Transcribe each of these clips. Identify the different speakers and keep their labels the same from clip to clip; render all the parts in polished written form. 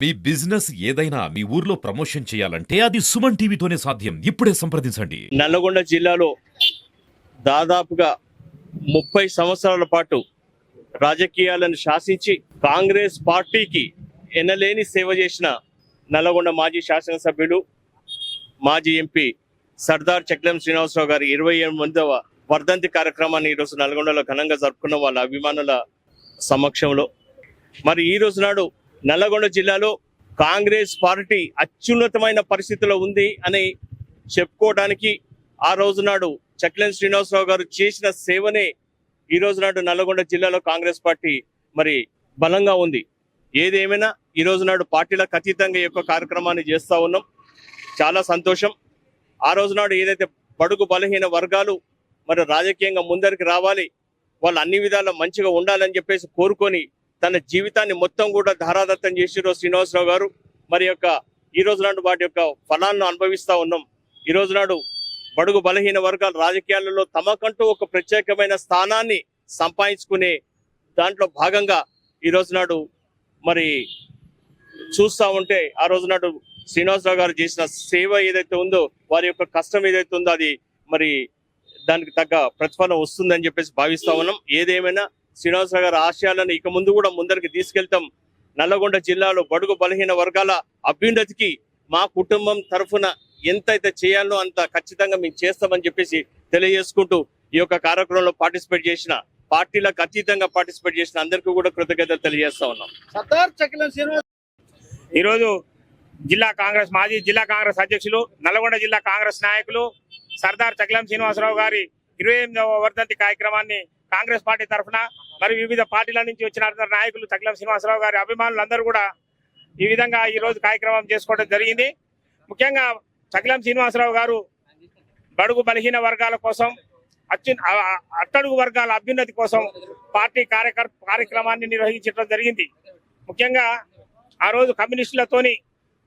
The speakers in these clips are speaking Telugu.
Speaker 1: మీ బిజినెస్ ఏదైనా మీ ఊర్లో ప్రమోషన్ చేయాలంటే అది సుమన్ టీవీతోనే సాధ్యం. ఇప్పుడే సంప్రదించండి.
Speaker 2: నల్లగొండ జిల్లాలో దాదాపుగా 30 సంవత్సరాల పాటు రాజకీయాలను శాసించి కాంగ్రెస్ పార్టీకి ఎనలేని సేవ చేసిన నల్లగొండ మాజీ శాసనసభ్యులు మాజీ ఎంపీ సర్దార్ చక్రం శ్రీనివాసరావు గారి 28వ వర్ధంతి కార్యక్రమాన్ని ఈరోజు నల్గొండలో ఘనంగా జరుపుకున్న వాళ్ళ అభిమానుల సమక్షంలో. మరి ఈ రోజు నాడు నల్లగొండ జిల్లాలో కాంగ్రెస్ పార్టీ అత్యున్నతమైన పరిస్థితిలో ఉంది అని చెప్పుకోవడానికి ఆ రోజు నాడు చక్రం శ్రీనివాసరావు గారు చేసిన సేవనే ఈ రోజు నాడు నల్లగొండ జిల్లాలో కాంగ్రెస్ పార్టీ మరి బలంగా ఉంది. ఏదేమైనా ఈ రోజు నాడు పార్టీలకు అతీతంగా ఈ యొక్క కార్యక్రమాన్ని చేస్తూ ఉన్నాం. చాలా సంతోషం. ఆ రోజు నాడు ఏదైతే బడుగు బలహీన వర్గాలు మరి రాజకీయంగా ముందరికి రావాలి, వాళ్ళు అన్ని విధాలా మంచిగా ఉండాలని చెప్పేసి కోరుకొని తన జీవితాన్ని మొత్తం కూడా ధారాదత్తం చేసిరో శ్రీనివాసరావు గారు. మరి యొక్క ఈ రోజు నాడు వాటి యొక్క ఫలాన్ని అనుభవిస్తూ ఉన్నాం. ఈ రోజు నాడు బడుగు బలహీన వర్గాల రాజకీయాలలో తమకంటూ ఒక ప్రత్యేకమైన స్థానాన్ని సంపాదించుకునే దాంట్లో భాగంగా ఈ రోజు నాడు మరి చూస్తూ ఉంటే ఆ రోజు నాడు శ్రీనివాసరావు గారు చేసిన సేవ ఏదైతే ఉందో, వారి యొక్క కష్టం ఏదైతే ఉందో అది మరి దానికి తగ్గ ప్రతిఫలం వస్తుందని చెప్పేసి భావిస్తా ఉన్నాం. ఏదేమైనా శ్రీనివాసరావు గారి ఆశయాలను ఇక ముందు కూడా ముందరికి తీసుకెళ్తాం. నల్లగొండ జిల్లాలో బడుగు బలహీన వర్గాల అభ్యున్నతికి మా కుటుంబం తరఫున ఎంతైతే చేయాలో అంత ఖచ్చితంగా మేము చేస్తామని చెప్పేసి తెలియజేసుకుంటూ ఈ యొక్క కార్యక్రమంలో పార్టిసిపేట్ చేసిన, పార్టీలకు అతీతంగా పార్టిసిపేట్ చేసిన అందరికీ కూడా కృతజ్ఞతలు తెలియజేస్తా ఉన్నాం.
Speaker 3: ఈరోజు మాజీ జిల్లా కాంగ్రెస్ అధ్యక్షులు, నల్గొండ జిల్లా కాంగ్రెస్ నాయకులు సర్దార్ చక్రం శ్రీనివాసరావు గారి 28వ వర్ధంతి కార్యక్రమాన్ని కాంగ్రెస్ పార్టీ తరఫున మరి వివిధ పార్టీల నుంచి వచ్చిన నాయకులు చక్రం శ్రీనివాసరావు గారి అభిమానులందరూ కూడా ఈ విధంగా ఈ రోజు కార్యక్రమం చేసుకోవడం జరిగింది. ముఖ్యంగా చక్రం శ్రీనివాసరావు గారు బడుగు బలహీన వర్గాల కోసం, అట్టడుగు వర్గాల అభ్యున్నతి కోసం పార్టీ కార్యక్రమాన్ని నిర్వహించడం జరిగింది. ముఖ్యంగా ఆ రోజు కమ్యూనిస్టులతోని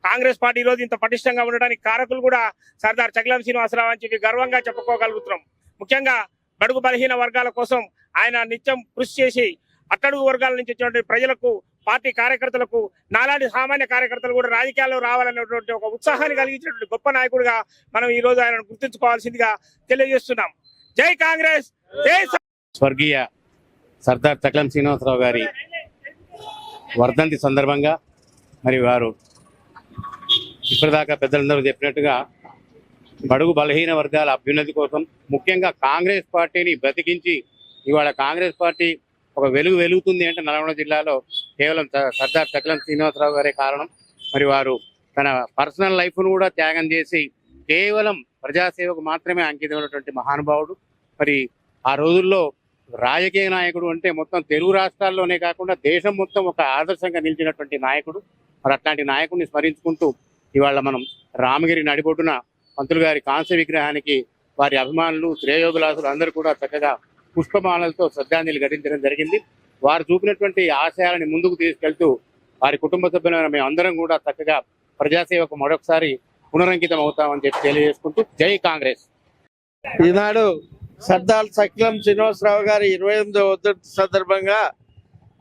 Speaker 3: కాంగ్రెస్ పార్టీ రోజు ఇంత పటిష్టంగా ఉండడానికి కారకులు కూడా సర్దార్ చక్రం శ్రీనివాసరావు అని చెప్పి గర్వంగా చెప్పుకోగలుగుతున్నాం. ముఖ్యంగా బడుగు బలహీన వర్గాల కోసం ఆయన నిత్యం కృషి చేసి అట్టడుగు వర్గాల నుంచి వచ్చినటువంటి ప్రజలకు, పార్టీ కార్యకర్తలకు, నాలాంటి సామాన్య కార్యకర్తలు కూడా రాజకీయాల్లో రావాలనేటువంటి ఒక ఉత్సాహాన్ని కలిగించినటువంటి గొప్ప నాయకుడిగా మనం ఈ రోజు ఆయనను గుర్తుంచుకోవాల్సిందిగా తెలియజేస్తున్నాం. జై కాంగ్రెస్, జై.
Speaker 4: స్వర్గీయ సర్దార్ చక్రం శ్రీనివాసరావు గారి వర్ధంతి సందర్భంగా మరి వారు ఇప్పటిదాకా పెద్దలందరూ చెప్పినట్టుగా బడుగు బలహీన వర్గాల అభ్యున్నతి కోసం, ముఖ్యంగా కాంగ్రెస్ పార్టీని బ్రతికించి ఇవాళ కాంగ్రెస్ పార్టీ ఒక వెలుగుతుంది అంటే నల్గొండ జిల్లాలో కేవలం సర్దార్ చక్రం శ్రీనివాసరావు గారే కారణం. మరి వారు తన పర్సనల్ లైఫ్ను కూడా త్యాగం చేసి కేవలం ప్రజాసేవకు మాత్రమే అంకితమైనటువంటి మహానుభావుడు. మరి ఆ రోజుల్లో రాజకీయ నాయకుడు అంటే మొత్తం తెలుగు రాష్ట్రాల్లోనే కాకుండా దేశం మొత్తం ఒక ఆదర్శంగా నిలిచినటువంటి నాయకుడు. మరి అట్లాంటి నాయకుడిని స్మరించుకుంటూ ఇవాళ మనం రామగిరి నడిబొడ్డున పంతులు గారి కాంస్య విగ్రహానికి వారి అభిమానులు, శ్రేయోభిలాసులు అందరూ కూడా చక్కగా పుష్పమాలలతో శ్రద్ధాంజలి ఘటించడం జరిగింది. వారు చూపినటువంటి ఆశయాలని ముందుకు తీసుకెళ్తూ వారి కుటుంబ సభ్యులైన మేము అందరం కూడా చక్కగా ప్రజాసేవకు మరొకసారి పునరంకితం అవుతామని చెప్పి తెలియజేసుకుంటూ జై కాంగ్రెస్.
Speaker 5: ఈనాడు సర్దార్ చక్రం శ్రీనివాసరావు గారి 28వ వర్ధంతి సందర్భంగా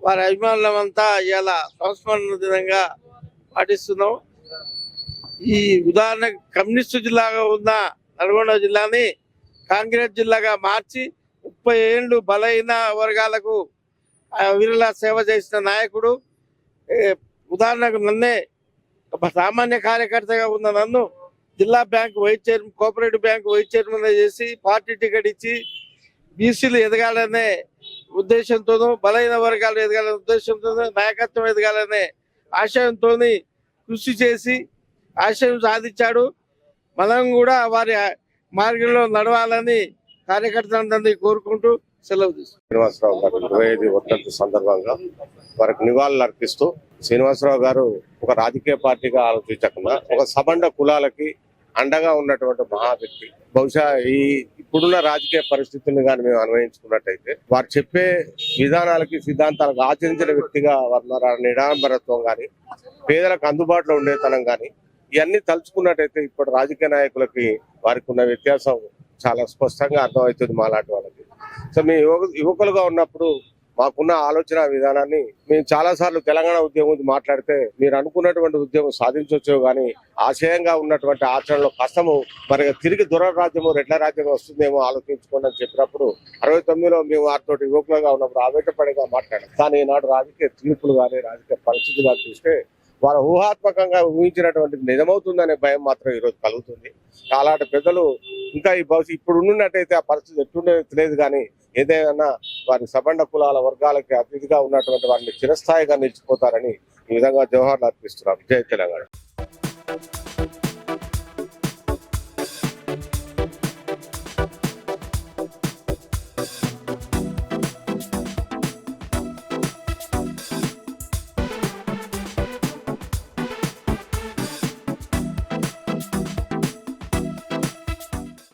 Speaker 5: వారి అభిమానులమంతా ఇలా సంస్మరణ దినంగా పాటిస్తున్నాం. ఈ ఉదాహరణ కమ్యూనిస్టు జిల్లాగా ఉన్న నల్గొండ జిల్లాని కాంగ్రెస్ జిల్లాగా మార్చి 30 ఏళ్ళు బలహీన వర్గాలకు వీరుల సేవ చేసిన నాయకుడు. ఉదాహరణకు నన్నే ఒక సామాన్య కార్యకర్తగా ఉన్న నన్ను జిల్లా bank vice chairman, cooperative bank vice chairman చేసి పార్టీ టికెట్ ఇచ్చి బీసీలు ఎదగాలనే ఉద్దేశంతోనూ, బలహీన వర్గాలు ఎదగాలనే ఉద్దేశంతోనూ, నాయకత్వం ఎదగాలనే ఆశయంతో కృషి చేసి ఆశయం సాధించాడు. మనం కూడా వారి మార్గంలో నడవాలని కార్యకర్తలందరినీ కోరుకుంటూ సెలవు తీసుకుంటాం.
Speaker 6: శ్రీనివాసరావు గారు 25వ వర్ధంతి సందర్భంగా వారికి నివాళులు అర్పిస్తూ, శ్రీనివాసరావు గారు ఒక రాజకీయ పార్టీగా ఆలోచించకుండా ఒక సబండ కులాలకి అండగా ఉన్నటువంటి మహా వ్యక్తి. బహుశా ఇప్పుడున్న రాజకీయ పరిస్థితులను కానీ మేము అన్వయించుకున్నట్టయితే వారు చెప్పే విధానాలకి, సిద్ధాంతాలకు ఆచరించిన వ్యక్తిగా వారు నిడాంబరత్వం కానీ, పేదలకు అందుబాటులో ఉండేతనం కానీ, ఇవన్నీ తలుచుకున్నట్టయితే ఇప్పటి రాజకీయ నాయకులకి వారికి ఉన్న వ్యత్యాసం చాలా స్పష్టంగా అర్థమవుతుంది మాలాంటి వాళ్ళకి. సో మేము యువకులుగా ఉన్నప్పుడు మాకున్న ఆలోచన విధానాన్ని మేము చాలా సార్లు తెలంగాణ ఉద్యమం గురించి మాట్లాడితే మీరు అనుకున్నటువంటి ఉద్యమం సాధించవచ్చు కానీ ఆశయంగా ఉన్నటువంటి ఆచరణలో కష్టము మరి తిరిగి దురరాజ్యము రెడ్ల రాజ్యం వస్తుందేమో ఆలోచించుకోండి అని చెప్పినప్పుడు 69లో మేము వారితో యువకులుగా ఉన్నప్పుడు ఆవేశపడిగా మాట్లాడాం. కానీ ఈనాడు రాజకీయ తీర్పులు కానీ రాజకీయ పరిస్థితులు కానీ చూస్తే వారు ఊహాత్మకంగా ఊహించినటువంటి నిజమవుతుందనే భయం మాత్రం ఈరోజు కలుగుతుంది. అలాంటి పెద్దలు ఇంకా ఈ భవిష్యత్తు ఇప్పుడు ఉన్నట్టయితే ఆ పరిస్థితి ఎట్టుండేది తెలియదు కానీ ఏదైనా వారి సబండ కులాల వర్గాలకి అతిథిగా ఉన్నటువంటి వారిని చిరస్థాయిగా నిలిచిపోతారని ఈ విధంగా జవహర్లాల్ అర్పిస్తున్నాం. జై తెలంగాణ.